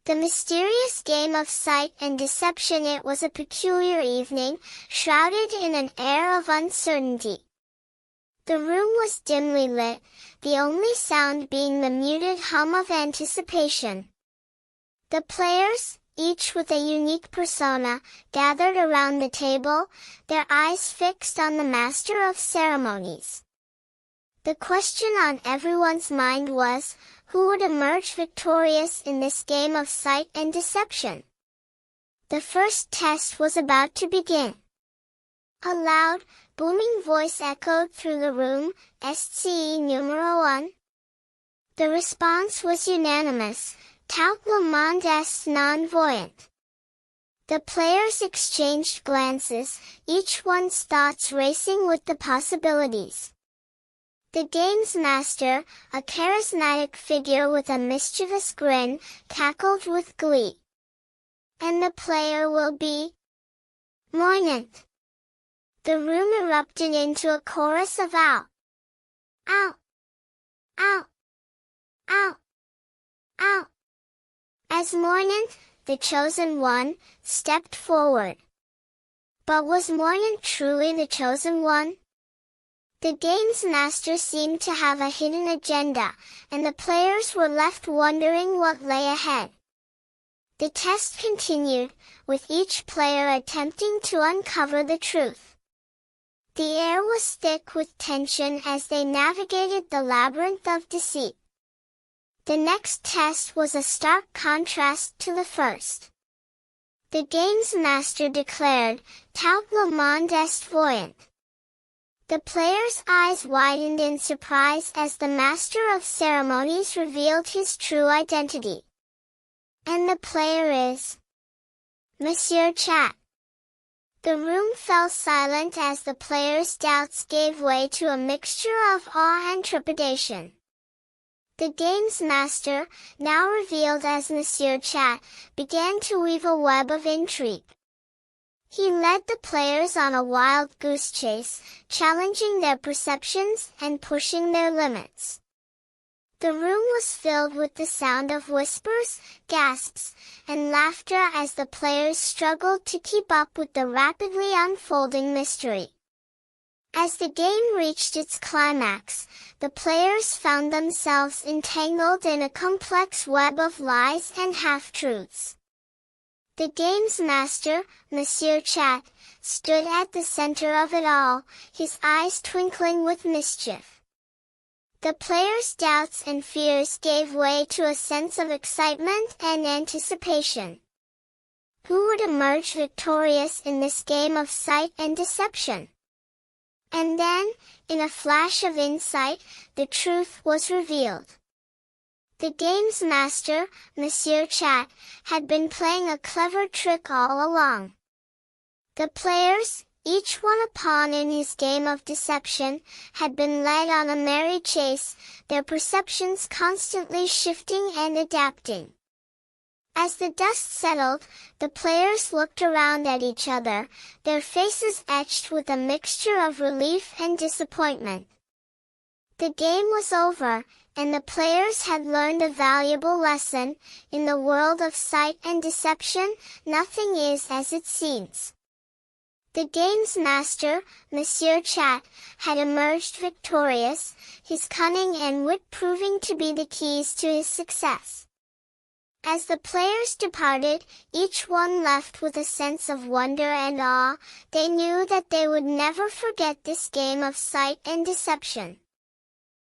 The mysterious game of sight and deception. It was a peculiar evening, shrouded in an air of uncertainty. The room was dimly lit, the only sound being the muted hum of anticipation. The players, each with a unique persona, gathered around the table, their eyes fixed on the master of ceremonies. The question on everyone's mind was, who would emerge victorious in this game of sight and deception? The first test was about to begin. A loud, booming voice echoed through the room, "SCE numero 1." The response was unanimous, "Tout le monde est non-voyant." The players exchanged glances, each one's thoughts racing with the possibilities. The game's master, a charismatic figure with a mischievous grin, cackled with glee. "And the player will be Moinant." The room erupted into a chorus of ow, ow, ow, ow, ow, as Moinant, the chosen one, stepped forward. But was Moinant truly the chosen one? The game's master seemed to have a hidden agenda, and the players were left wondering what lay ahead. The test continued, with each player attempting to uncover the truth. The air was thick with tension as they navigated the labyrinth of deceit. The next test was a stark contrast to the first. The game's master declared, "Tout le monde est voyant." The players' eyes widened in surprise as the master of ceremonies revealed his true identity. "And the player is Monsieur Chat." The room fell silent as the players' doubts gave way to a mixture of awe and trepidation. The game's master, now revealed as Monsieur Chat, began to weave a web of intrigue. He led the players on a wild goose chase, challenging their perceptions and pushing their limits. The room was filled with the sound of whispers, gasps, and laughter as the players struggled to keep up with the rapidly unfolding mystery. As the game reached its climax, the players found themselves entangled in a complex web of lies and half-truths. The game's master, Monsieur Chat, stood at the center of it all, his eyes twinkling with mischief. The players' doubts and fears gave way to a sense of excitement and anticipation. Who would emerge victorious in this game of sight and deception? And then, in a flash of insight, the truth was revealed. The game's master, Monsieur Chat, had been playing a clever trick all along. The players, each one a pawn in his game of deception, had been led on a merry chase, their perceptions constantly shifting and adapting. As the dust settled, the players looked around at each other, their faces etched with a mixture of relief and disappointment. The game was over, and the players had learned a valuable lesson. In the world of sight and deception, nothing is as it seems. The game's master, Monsieur Chat, had emerged victorious, his cunning and wit proving to be the keys to his success. As the players departed, each one left with a sense of wonder and awe. They knew that they would never forget this game of sight and deception.